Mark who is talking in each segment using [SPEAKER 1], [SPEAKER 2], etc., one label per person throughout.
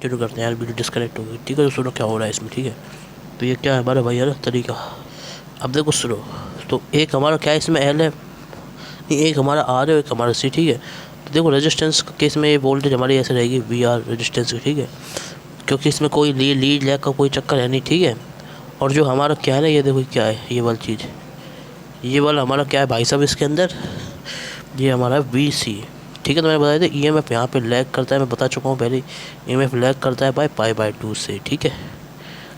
[SPEAKER 1] Continue करते हैं यार, वीडियो डिस्कनेक्ट हो गई। ठीक है, तो सुनो क्या हो रहा है इसमें। ठीक है, तो ये क्या है हमारा भाई यार तरीका। अब देखो सुनो, तो एक हमारा क्या है इसमें एल है, नहीं एक हमारा आर है, एक हमारा सी। ठीक है, तो देखो रेजिस्टेंस के इसमें ये वोल्टेज हमारी ऐसे रहेगी वी आर रेजिस्टेंस की। ठीक है, क्योंकि इसमें कोई लीड लैग का कोई चक्कर है नहीं। ठीक है, और जो हमारा क्या है ना, ये देखो क्या है ये वाली चीज़, ये वाला हमारा क्या है भाई साहब इसके अंदर, ये हमारा वी सी। ठीक है, तो मैंने बताया था ई एम एफ यहाँ पर लैग करता है, मैं बता चुका हूँ पहले, ई एम एफ लैग करता है बाई पाई बाई 2 से। ठीक है,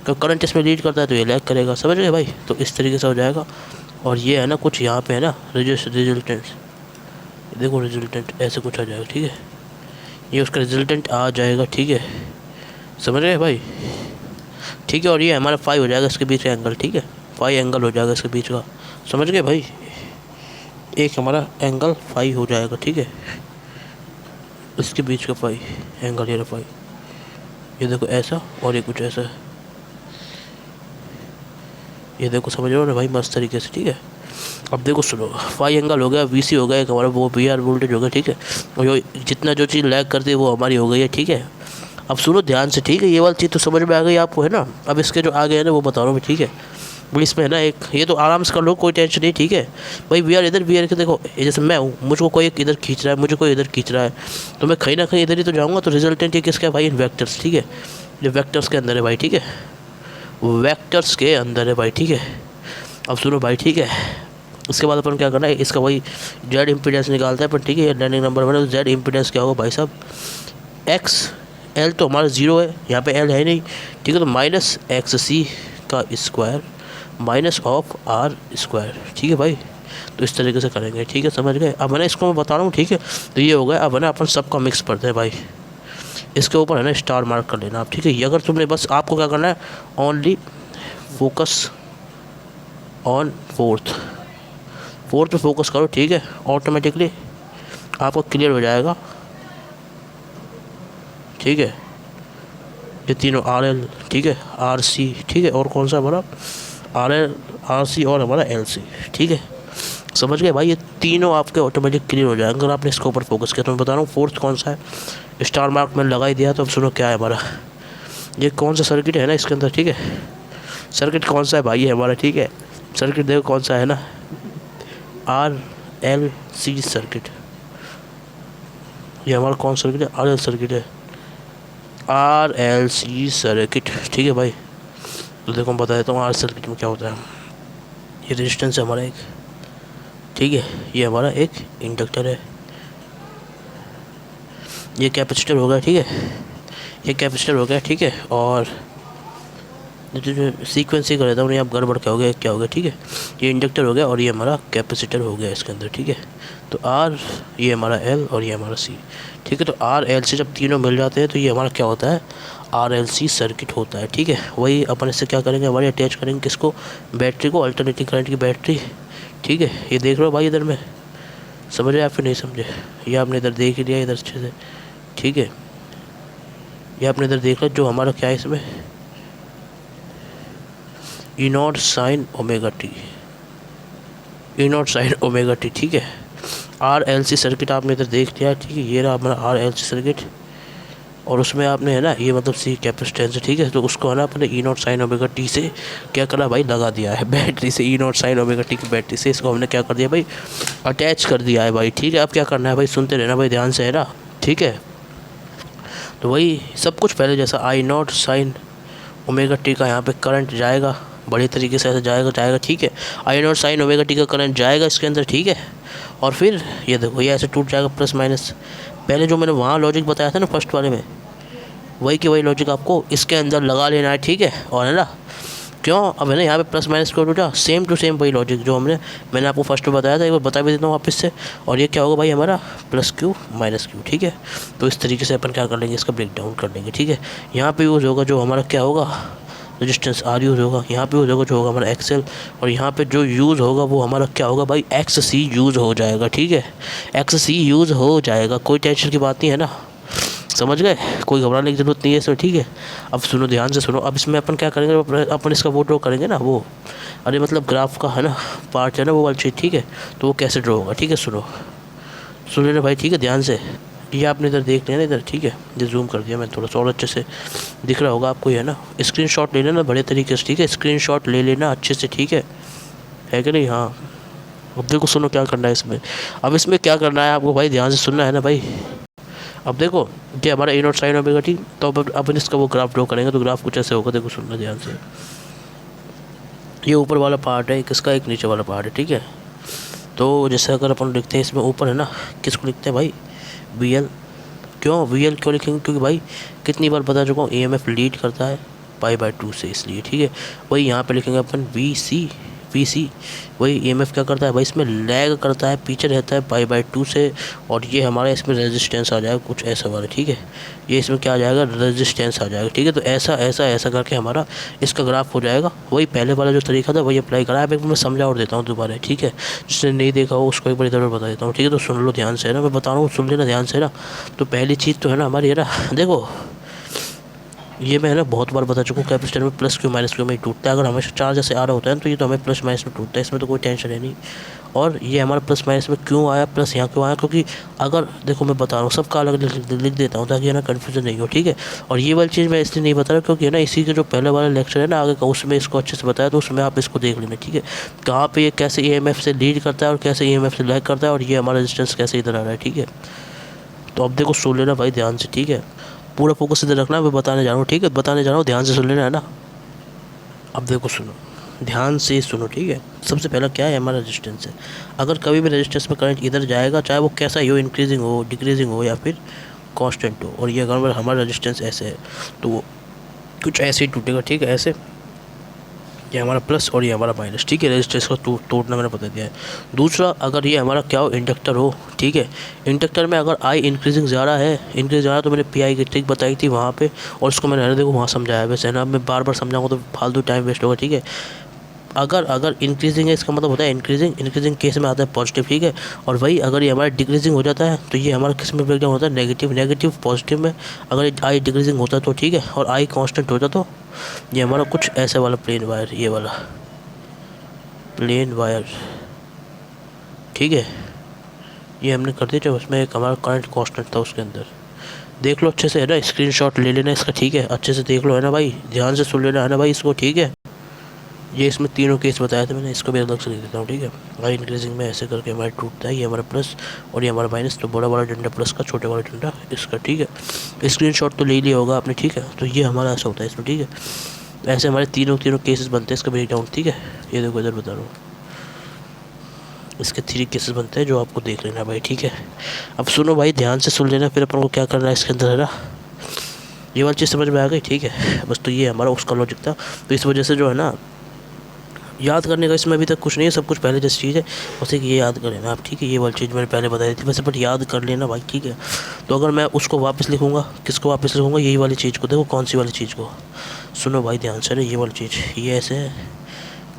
[SPEAKER 1] तो करंट इसमें लीड करता है तो ये लैग करेगा, समझ गए भाई। तो इस तरीके से हो जाएगा। और ये है ना कुछ यहाँ पे है ना रिजल्टेंट, देखो रिजल्टेंट ऐसे कुछ आ जाएगा। ठीक है, ये उसका रिजल्टेंट आ जाएगा। ठीक है, समझ रहे भाई। ठीक है, और ये हमारा 5 हो जाएगा इसके बीच का एंगल। ठीक है, 5 एंगल हो जाएगा इसके बीच का, समझ गए भाई। एक हमारा एंगल 5 हो जाएगा। ठीक है, इसके बीच का 5 एंगल, ये 5, ये देखो ऐसा, और ये कुछ ऐसा, ये देखो समझ रहे हो ना भाई मस्त तरीके से। ठीक है, अब देखो सुनो, 5 एंगल हो गया, वी सी हो गया एक हमारा, वो वी आर वोल्टेज हो गया। ठीक है, और जितना जो चीज़ लैग करती है वो हमारी हो गई है। ठीक है, अब सुनो ध्यान से। ठीक है, ये वाली चीज़ तो समझ में आ गई आपको है ना। अब इसके जो आगे है ना वो बता रहा हूँ मैं। ठीक है, भाई इसमें है ना एक, ये तो आराम से कर लो, कोई टेंशन नहीं। ठीक है भाई, वी आर इधर, वी आर के देखो जैसे मैं हूँ, मुझको कोई इधर खींच रहा है, मुझे कोई इधर खींच रहा है, तो मैं कहीं ना कहीं इधर ही तो जाऊँगा। तो रिजल्टेंट ये किसका है भाई, इन वेक्टर्स। ठीक है, ये वेक्टर्स के अंदर है भाई। ठीक है, वेक्टर्स के अंदर है भाई। ठीक है, अब सुनो भाई। ठीक है, उसके बाद अपन क्या करना है, इसका वही जेड इम्पीडेंस निकालता है अपन। ठीक है, ये लैंडिंग नंबर बने, जेड इम्पीडेंस क्या होगा भाई साहब, एक्स एल तो हमारा 0 है, यहाँ पे एल है नहीं। ठीक है, तो माइनस एक्स सी का square minus of R square. ठीक है भाई, तो इस तरीके से करेंगे। ठीक है, समझ गए। अब है ना इसको मैं बता रहा हूँ। ठीक है, तो ये हो गया। अब है ना अपन सबका मिक्स करते हैं भाई, इसके ऊपर है ना स्टार मार्क कर लेना आप। ठीक है, ये अगर तुमने बस आपको क्या करना है, ओनली फोकस ऑन फोर्थ पे फोकस करो। ठीक है, ऑटोमेटिकली आपको क्लियर हो जाएगा। ठीक है, ये तीनों आर एल, ठीक है, आर सी, ठीक है, और कौन सा हमारा आर एल, आर सी और हमारा एल सी। ठीक है, समझ गए भाई, ये तीनों आपके ऑटोमेटिक क्लियर हो जाएंगे अगर आपने इसके ऊपर फोकस किया। तो मैं बता रहा हूँ फोर्थ कौन सा है, स्टार मार्क मैंने लगा ही दिया। तो अब सुनो क्या है हमारा, ये कौन सा सर्किट है ना इसके अंदर। ठीक है, सर्किट कौन सा है भाई ये हमारा। ठीक है, सर्किट देखो कौन सा है ना, आर एल सी सर्किट। ये हमारा कौन सर्किट है, आर एल सर्किट है, आर एल सी सर्किट। ठीक है भाई, तो देखो मैं बता देता हूँ आर सर्किट में क्या होता है। ये रेजिस्टेंस है हमारा एक। ठीक है, ये हमारा एक इंडक्टर है, ये कैपेसिटर हो गया। ठीक है, ये कैपेसिटर हो गया। ठीक है, और जो सीक्वेंस ही कर देता हूँ, नहीं आप गड़बड़ क्या हो गया क्या हो गया। ठीक है, ये इंडक्टर हो गया और ये हमारा कैपेसिटर हो गया इसके अंदर। ठीक है, तो आर, ये हमारा एल और ये हमारा सी। ठीक है, तो आर एल सी जब तीनों मिल जाते हैं तो ये हमारा क्या होता है, आर एल सी सर्किट होता है। ठीक है, वही अपन इससे क्या करेंगे, हमारे अटैच करेंगे किसको, बैटरी को, अल्टरनेटिंग करंट की बैटरी। ठीक है, ये देख रहे हो भाई इधर में, समझ रहे आप फिर नहीं समझे, ये आपने इधर देख ही लिया इधर अच्छे से। ठीक है, ये आपने इधर देख लिया, जो हमारा क्या है इसमें, E naught sine omega T, E naught sine omega T. ठीक है, आर एल सी सर्किट आपने इधर देख लिया। ठीक है, ये रहा हमारा आर एल सी सर्किट, और उसमें आपने है ना ये मतलब सी कैपेसिटेंस। ठीक है, तो उसको है ना अपने ई नॉट साइन ओमेगा टी से क्या करा भाई, लगा दिया है बैटरी से, ई नॉट साइन ओमेगा टी की बैटरी से इसको हमने क्या कर दिया भाई, अटैच कर दिया है भाई। ठीक है, अब क्या करना है भाई, सुनते रहना भाई ध्यान से है ना। ठीक है, तो वही सब कुछ पहले जैसा, आई नॉट साइन ओमेगा टी का यहाँ पे करंट जाएगा, बड़े तरीके से ऐसे जाएगा। ठीक है, आई नॉट साइन ओमेगा टी का करंट जाएगा इसके अंदर। ठीक है, और फिर ये देखो ये ऐसे टूट जाएगा प्लस माइनस। पहले जो मैंने वहाँ लॉजिक बताया था ना फर्स्ट वाले में, वही की वही लॉजिक आपको इसके अंदर लगा लेना है। ठीक है, और है ना क्यों, अब है ना यहाँ पे प्लस माइनस क्यों टूटा, सेम टू सेम वही लॉजिक जो मैंने आपको फर्स्ट में बताया था, एक बार बता भी देता हूँ वापस से। और ये क्या होगा भाई हमारा प्लस क्यू माइनस क्यू। ठीक है, तो इस तरीके से अपन क्या कर लेंगे, इसका ब्रेक डाउन कर लेंगे। ठीक है, यहाँ पे यूज़ होगा जो हमारा क्या होगा, रेजिस्टेंस आर यूज़ होगा, यहाँ पे यूज़ होगा जो होगा हमारा एक्सएल, और यहाँ पे जो यूज़ होगा वो हमारा क्या होगा भाई, एक्स सी यूज़ हो जाएगा। ठीक है, एक्स सी यूज़ हो जाएगा, कोई टेंशन की बात नहीं है ना, समझ गए, कोई घबराने की ज़रूरत नहीं है इसमें। ठीक है, अब सुनो ध्यान से सुनो, अब इसमें अपन क्या करेंगे, अपन इसका वो ड्रॉ करेंगे ना, वो अरे मतलब ग्राफ का है ना पार्ट है ना वो वाली चीज़। ठीक है, तो वो कैसे ड्रॉ होगा, ठीक है सुनो सुन लेना भाई। ठीक है, ध्यान से ये आपने इधर देख लिया ना इधर, ठीक है, ये जूम कर दिया मैं थोड़ा सा और अच्छे से दिख रहा होगा आपको, ये है ना। स्क्रीनशॉट ले लेना बड़े तरीके से, ठीक है, स्क्रीनशॉट ले लेना अच्छे से, ठीक है कि नहीं। हाँ, अब देखो सुनो क्या करना है इसमें। अब इसमें क्या करना है आपको भाई, ध्यान से सुनना है ना भाई। अब देखो ये हमारा ए नॉट साइन ओमेगा टी, तो अब अपन इसका वो ग्राफ ड्रॉ करेंगे, तो ग्राफ कुछ ऐसे होगा, देखो सुनना ध्यान से। ये ऊपर वाला पार्ट है किसका, एक नीचे वाला पार्ट है, ठीक है। तो जैसे अगर अपन लिखते हैं इसमें ऊपर है ना, किसको लिखते हैं भाई, वी एल। क्यों वी एल क्यों लिखेंगे, क्योंकि भाई कितनी बार बता चुका हूँ ई एम एफ लीड करता है पाई/2 से, इसलिए, ठीक है। वही यहाँ पे लिखेंगे अपन वी सी, वही ई एम एफ क्या करता है भाई, इसमें लैग करता है, पीछे रहता है पाई/2 से। और ये हमारा इसमें रेजिस्टेंस आ जाएगा कुछ ऐसा वाला, ठीक है। ये इसमें क्या आ जाएगा, रेजिस्टेंस आ जाएगा, ठीक है। तो ऐसा ऐसा ऐसा करके हमारा इसका ग्राफ हो जाएगा। वही पहले वाला जो तरीका था वही अप्लाई करा है। अब मैं समझा और देता हूँ दोबारा, ठीक है। जिसने नहीं देखा हो उसको एक बार इधर बता देता हूँ, ठीक है। तो सुन लो ध्यान से ना, मैं बता रहा हूँ, सुन लेना ध्यान से ना। तो पहली चीज़ तो है ना हमारी, है ना, देखो ये मैं है ना बहुत बार बता चुका हूँ, कैपेसिटर में प्लस क्यू माइनस क्यू में ही टूटता है। अगर हमेशा चार्ज ऐसे आ रहा होता है तो ये तो हमें प्लस माइनस में टूटता है, इसमें तो कोई टेंशन है नहीं। और ये हमारा प्लस माइनस में क्यों आया, प्लस यहाँ क्यों आया, क्योंकि अगर देखो मैं बता रहा हूँ सबका अलग लिख देता हूँ ताकि है ना कन्फ्यूजन नहीं हो, ठीक है। और ये वाली चीज़ मैं इसलिए नहीं बता रहा क्योंकि है ना इसी के जो पहले वाला लेक्चर है ना आगे का, उसमें इसको अच्छे से बताया, तो उसमें आप इसको देख लेना, ठीक है। कहाँ पे ये कैसे ई एम एफ से लीड करता है और कैसे ई एम एफ से लैग करता है, और ये हमारा रेजिस्टेंस कैसे इधर आ रहा है, ठीक है। तो अब देखो सुन लेना भाई ध्यान से, ठीक है। पूरा फोकस इधर रखना, मैं बताने जा रहा हूँ, ठीक है, बताने जा रहा हूँ, ध्यान से सुन लेना, है ना। अब देखो सुनो, ध्यान से सुनो, ठीक है। सबसे पहला क्या है, हमारा रेजिस्टेंस है। अगर कभी भी रेजिस्टेंस में करंट इधर जाएगा, चाहे वो कैसा ही हो, इंक्रीजिंग हो, डिक्रीजिंग हो, या फिर कांस्टेंट हो, और ये अगर हमारा रेजिस्टेंस ऐसे है तो वो कुछ ऐसे ही टूटेगा, ठीक है, ऐसे। ये हमारा प्लस और ये हमारा माइनस, ठीक है। रेजिस्टेंस का तोड़ना मैंने बता दिया है। दूसरा, अगर ये हमारा क्या हो, इंडक्टर हो, ठीक है। इंडक्टर में अगर आई इंक्रीजिंग ज़्यादा है, इंक्रीज ज़्यादा, तो मैंने पी आई की ट्रिक बताई थी वहाँ पे, और उसको मैंने देखो वहाँ समझाया। वैसे ना मैं बार बार समझाऊंगा तो फालतू टाइम वेस्ट होगा, ठीक है। अगर इंक्रीजिंग है, इसका मतलब होता है इंक्रीजिंग केस में आता है पॉजिटिव, ठीक है। और वही अगर ये हमारा डिक्रीजिंग हो जाता है तो ये हमारा किस में ब्रेकडाउन होता है, नेगेटिव पॉजिटिव में। अगर आई डिक्रीजिंग होता है तो ठीक है, और आई कांस्टेंट होता तो ये हमारा कुछ ऐसे वाला प्लेन वायर, ये वाला प्लेन वायर, ठीक है। ये हमने कर दिया, जब उसमें एक हमारा करंट कांस्टेंट था उसके अंदर। देख लो अच्छे से, है ना, स्क्रीनशॉट ले लेना इसका, ठीक है। अच्छे से देख लो, है ना भाई, ध्यान से सुन लेना, है ना भाई इसको, ठीक है। ये इसमें तीनों केस बताया था मैंने, इसको भी अलग से लिख देता हूँ, ठीक है। आई इंक्रीजिंग में ऐसे करके हमारा टूटता है, ये हमारा प्लस और ये हमारा माइनस। तो बड़ा वाला डंडा प्लस का, छोटे वाला डंडा इसका, ठीक है। स्क्रीनशॉट तो ले लिया होगा आपने, ठीक है। तो ये हमारा ऐसा होता है इसमें, ठीक है। ऐसे हमारे तीनों केसेस बनते हैं इसका ब्रेक डाउन, ठीक है। ये देखो इधर बता रहा हूँ, इसके 3 केसेस बनते हैं जो आपको देख लेना भाई, ठीक है। अब सुनो भाई, ध्यान से सुन लेना, फिर अपन को क्या करना है इसके अंदर, है ना। ये वाली चीज़ समझ में आ गई, ठीक है। बस तो ये हमारा उसका लॉजिक था। तो इस वजह से जो है ना, याद करने का इसमें अभी तक कुछ नहीं है, सब कुछ पहले जैसी चीज़ है, उसे कि ये याद कर लेना आप, ठीक है। ये वाली चीज़ मैंने पहले बताई थी वैसे, बट याद कर लेना भाई, ठीक है। तो अगर मैं उसको वापस लिखूँगा, किसको वापस लिखूँगा, यही वाली चीज़ को, देखो कौन सी वाली चीज़ को, सुनो भाई ध्यान से, ये वाली चीज़, ये ऐसे है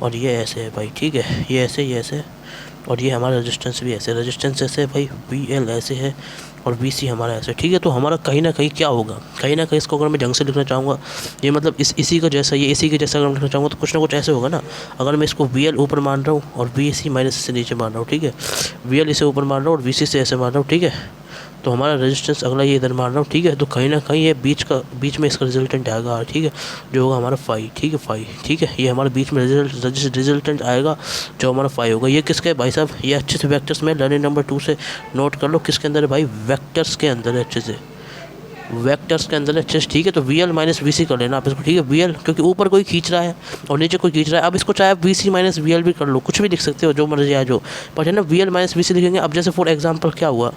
[SPEAKER 1] और ये ऐसे है भाई, ठीक है। ये ऐसे और ये हमारा रेजिस्टेंस भी ऐसे, रेजिस्टेंस ऐसे है भाई, वी एल ऐसे है और वी सी हमारा ऐसे, ठीक है। तो हमारा कहीं ना कहीं क्या होगा, कहीं ना कहीं इसको अगर मैं ढंग से लिखना चाहूँगा, ये मतलब इसी का जैसा, ये इसी के जैसा अगर मैं लिखना चाहूँगा तो कुछ ना कुछ ऐसे होगा ना। अगर मैं इसको वी एल ऊपर मान रहा हूँ और वी सी माइनस से नीचे मान रहा हूँ, ठीक है। वी एल इसे ऊपर मान रहा हूँ और वी सी से ऐसे मान रहा हूँ, ठीक है। तो हमारा रेजिस्टेंस अगला ये इधर मान रहा हूँ, ठीक है। तो कहीं ना कहीं ये बीच में इसका रिजल्टेंट आएगा, ठीक है, जो होगा हमारा फाई, ठीक है, फाई, ठीक है। ये हमारे बीच में रिजल्टेंट आएगा जो हमारा फाई होगा। ये किसका है भाई साहब, ये अच्छे से वेक्टर्स में लर्निंग नंबर 2 से नोट कर लो, किसके अंदर है भाई, वेक्टर्स के अंदर है, अच्छे से वेक्टर्स के अंदर है, अच्छे से, ठीक है। तो वी एल माइनस वी सी कर लेना आप इसको, ठीक है। वी एल क्योंकि ऊपर कोई खींच रहा है और नीचे कोई खींच रहा है, अब इसको चाहे आप V C minus V L भी कर लो, कुछ भी लिख सकते हो, जो मर्जी आए जो, बट है ना वी एल माइनस वी सी लिखेंगे। अब जैसे फॉर एग्जाम्पल क्या हुआ,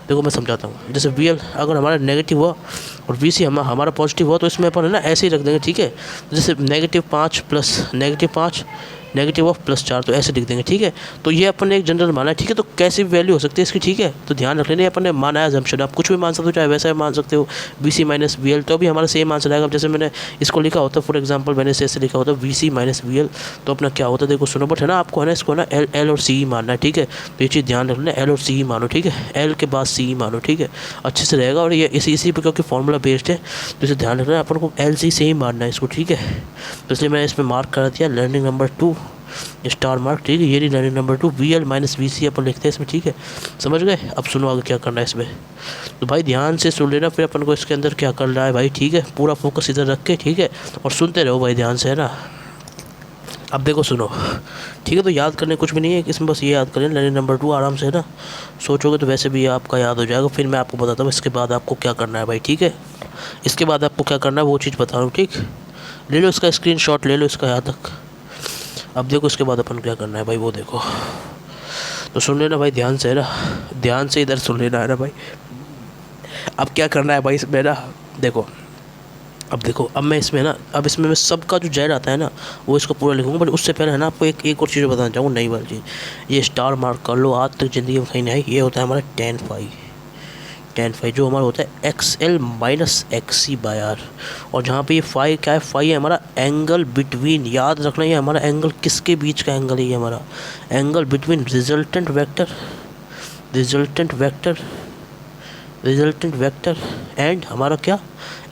[SPEAKER 1] देखो मैं समझाता हूँ। जैसे वी एल अगर हमारा नेगेटिव हुआ और वी सी हमारा पॉजिटिव हुआ, तो इसमें अपन है ना ऐसे ही रख देंगे, ठीक है। जैसे -5 प्लस -5 नेगेटिव ऑफ +4, तो ऐसे लिख देंगे, ठीक है। तो ये अपन ने एक जनरल माना है, ठीक है। तो कैसी भी वैल्यू हो सकती है इसकी, ठीक है। तो ध्यान रख लेना, अपन ने माना है अजम्पशन, आप कुछ भी मान सकते हो, चाहे वैसा मान सकते हो, B C minus V L, तो अभी हमारा सेम आंसर आएगा। जैसे मैंने इसको लिखा होता, फॉर एग्जाम्पल मैंने ऐसे लिखा होता V C minus V L, तो अपना क्या होता है देखो सुनो, बट है ना आपको है ना इसको ना एल और सी मानना है, ठीक है। तो ये चीज़ ध्यान रखना, एल और सी मानो, ठीक है। एल के बाद सी मानो, ठीक है, अच्छे से रहेगा। और ये इसी पर क्योंकि फॉर्मूला बेस्ड है, तो इसे ध्यान रखना है, अपन को एल सी से ही मानना है इसको, ठीक है। तो इसलिए मैंने इसमें मार्क कर दिया लर्निंग नंबर 2 स्टार मार्क, ठीक है। ये रही line number 2, VL minus VC अपन लिखते हैं इसमें, ठीक है। समझ गए? अब सुनो आगे क्या करना है इसमें। तो भाई ध्यान से सुन लेना, फिर अपन को इसके अंदर क्या करना है भाई, ठीक है। पूरा फोकस इधर रख के, ठीक है, और सुनते रहो भाई ध्यान से, है ना। अब देखो सुनो, ठीक है। तो याद करने कुछ भी नहीं है इसमें, बस ये याद करें लाइन नंबर 2 आराम से, है ना। सोचोगे तो वैसे भी ये आपका याद हो जाएगा। फिर मैं आपको बताता हूँ इसके बाद आपको क्या करना है भाई, ठीक है। इसके बाद आपको क्या करना है वो चीज़ बता रहा हूँ, ठीक। ले लो इसका स्क्रीनशॉट, ले लो इसका यहाँ तक। अब देखो इसके बाद अपन क्या करना है भाई, वो देखो। तो सुन लेना भाई ध्यान से, है ना, ध्यान से इधर सुन लेना, है ना भाई। अब क्या करना है भाई इसमें ना, देखो। अब देखो, अब मैं इसमें ना, अब इसमें मैं सबका जो जेड आता है ना वो इसको पूरा लिखूंगा। बट उससे पहले है ना आपको एक और चीज़ बताना चाहूँगा, नई वाली चीज़। ये स्टार मार्क कर लो, आज तक ज़िंदगी में कहीं नहीं आई। ये होता है हमारा tan phi, जो हमारा होता है XL माइनस XC/R। और जहाँ पे ये फाई क्या है, फाई है हमारा एंगल बिटवीन, याद रखना ये हमारा एंगल किसके बीच का एंगल है, ये हमारा angle between resultant vector and हमारा क्या,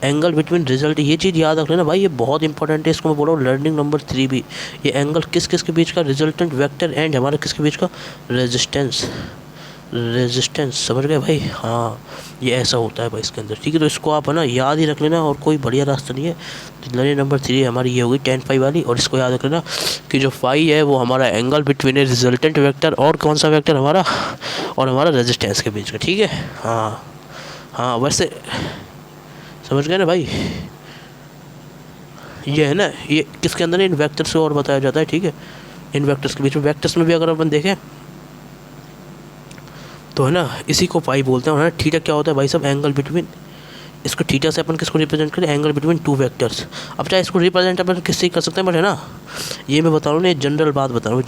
[SPEAKER 1] एंगल बिटवीन रिजल्ट। ये चीज़ याद रख लेना भाई, ये बहुत इंपॉर्टेंट है। इसको मैं बोल रहा हूँ लर्निंग नंबर 3 भी। ये एंगल किस के बीच का, रिजल्टेंट वेक्टर एंड हमारा किसके बीच का, रेजिस्टेंस। समझ गए भाई? हाँ, ये ऐसा होता है भाई इसके अंदर, ठीक है। तो इसको आप है ना याद ही रख लेना, और कोई बढ़िया रास्ता नहीं है। तो लर्निंग नंबर 3 हमारी ये होगी tan phi वाली। और इसको याद रख लेना कि जो फाई है वो हमारा एंगल बिटवीन रिजल्टेंट वेक्टर और कौन सा वेक्टर हमारा, और हमारा रेजिस्टेंस के बीच का, ठीक है। हाँ वैसे समझ गए ना भाई। ये है ना, ये किसके अंदर इन वेक्टर्स को और बताया जाता है, ठीक है। इन वेक्टर्स के बीच में, वेक्टर्स में भी अगर अपन देखें तो है ना, इसी को पाई बोलते हैं। और थीटा क्या होता है भाई सब, एंगल बिटवीन, इसको थीटा से अपन किसको रिप्रेजेंट करें, एंगल बिटवीन 2 वेक्टर्स। अब चाहे इसको रिप्रेजेंट अपन किससे कर सकते हैं, बट है ना, ये मैं बता रहा हूँ ना, जनरल बात बता रहा हूँ,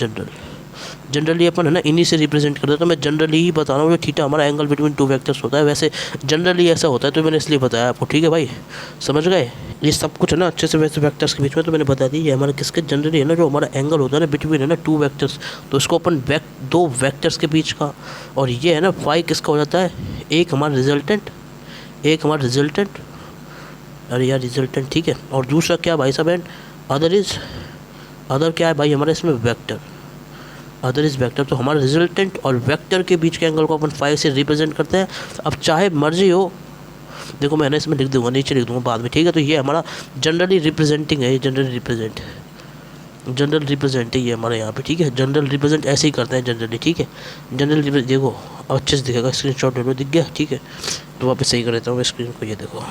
[SPEAKER 1] जनरली अपन है ना इन्हीं से रिप्रेजेंट करते हैं। तो मैं जनरली ही बता रहा हूँ, थीटा हमारा एंगल बिटवीन 2 वेक्टर्स होता है। वैसे जनरली ऐसा होता है, तो मैंने इसलिए बताया आपको, ठीक है भाई। समझ गए? ये सब कुछ है ना अच्छे से, वैसे वेक्टर्स के बीच में तो मैंने बता दी। ये हमारा किसके जनरली है ना, जो हमारा एंगल होता है ना बिटवीन है ना 2 वेक्टर्स, तो इसको अपन 2 वेक्टर्स के बीच का। और ये है ना फाई किसका हो जाता है, एक हमारा रिजल्टेंट, अरे यार रिजल्टेंट, ठीक है। और दूसरा क्या भाई साहब है, अदर क्या है भाई हमारा इसमें वेक्टर, अदर इज वेक्टर। तो हमारा रिजल्टेंट और वेक्टर के बीच के एंगल को अपन फाई से रिप्रेजेंट करते हैं। अब चाहे मर्जी हो, देखो मैंने इसमें लिख दूंगा, नीचे लिख दूंगा बाद में, ठीक है। तो ये हमारा जनरली रिप्रेजेंटिंग है, जनरल रिप्रेजेंट है ये हमारे यहाँ पे, ठीक है। जनरल रिप्रेजेंट ऐसे ही करते हैं जनरली, ठीक है। जनरल देखो अच्छे से दिखेगा, स्क्रीनशॉट ले लो, दिख गया, ठीक है। तो वापस सही कर देता हूँ मैं स्क्रीन को, ये देखो,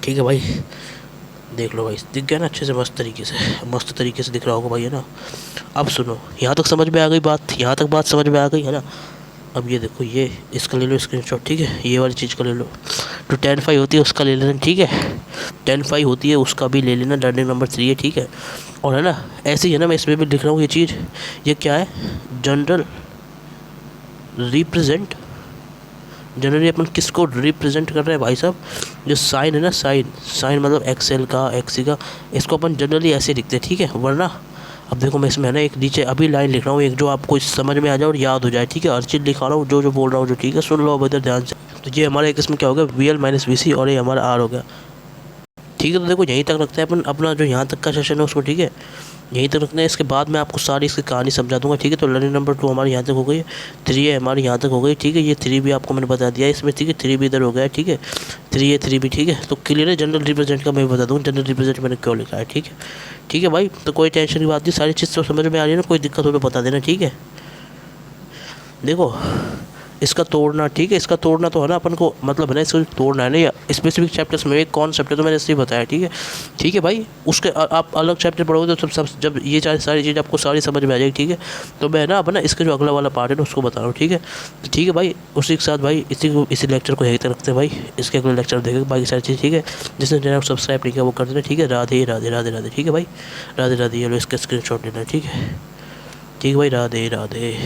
[SPEAKER 1] ठीक है भाई, देख लो भाई, दिख गया ना अच्छे से, मस्त तरीके से दिख रहा होगा भाई, है ना। अब सुनो, यहाँ तक समझ में आ गई बात, यहाँ तक बात समझ में आ गई, है ना। अब ये देखो, ये इसका ले लो स्क्रीनशॉट, ठीक है। ये वाली चीज़ का ले लो, तो tan phi होती है उसका ले लेना, ठीक है। tan phi होती है उसका भी ले लेना, लर्निंग नंबर 3 है, ठीक है। और है ना ऐसे ही है ना, मैं इसमें भी लिख रहा हूँ ये चीज़, ये क्या है, जनरल रिप्रेजेंट। जनरली अपन किसको रिप्रेजेंट कर रहे हैं भाई साहब, जो साइन है ना, साइन मतलब XL का, XC का, इसको अपन जनरली ऐसे लिखते हैं, ठीक है। वरना अब देखो मैं इसमें है ना एक नीचे अभी लाइन लिख रहा हूँ, एक जो आपको समझ में आ जाए और याद हो जाए, ठीक है। हर चीज़ लिखा रहा हूँ, जो बोल रहा हूँ, जो, ठीक है। सुन लो अब इधर ध्यान से। तो ये हमारा एक इसमें क्या हो गया, VL माइनस VC, और ये हमारा R हो गया, ठीक है। तो देखो यहीं तक रखते हैं अपन अपना जो यहाँ तक का सेशन है उसको, ठीक है, यहीं तक रखना है। इसके बाद मैं आपको सारी इसकी कहानी समझा दूंगा, ठीक है। तो लर्निंग नंबर 2 हमारी यहाँ तक हो गई, 3 है हमारी यहाँ तक हो गई, ठीक है। ये 3 भी आपको मैंने बता दिया इसमें, ठीक है। 3 भी इधर हो गया, ठीक है। 3 है, 3 भी, ठीक है। तो क्लियर है, जनरल रिप्रेजेंट का मैं बता दूँ, जनरल रिप्रेजेंट मैंने क्यों लिखा है, ठीक है भाई। तो कोई टेंशन की बात नहीं, सारी चीज़ तो समझ में आ रही है ना, कोई दिक्कत हो तो बता देना, ठीक है। देखो इसका तोड़ना, ठीक है, इसका तोड़ना तो है ना अपन को, मतलब है ना इसको तोड़ना है ना, या स्पेसिफिक चैप्टर्स में एक कॉन्सेप्ट है, तो मैंने इसलिए बताया, ठीक है भाई। उसके आप अलग चैप्टर पढ़ोगे तो सब जब ये सारी चीज़ आपको सारी समझ में आ जाएगी, ठीक है। तो मैं ना अपना इसका जो अगला वाला पार्ट है ना उसको बता रहा हूँ, ठीक है। तो ठीक है भाई, उसी के साथ भाई इसी लेक्चर को यहीं तक रखते हैं भाई। इसके अगले लेक्चर देखेंगे बाकी सारी चीज़, ठीक है। जिसने चैनल को सब्सक्राइब नहीं किया वो कर देना, ठीक है। राधे राधे राधे राधे, ठीक है भाई, राधे राधे। ये लो इसका स्क्रीनशॉट लेना, ठीक है भाई, राधे राधे।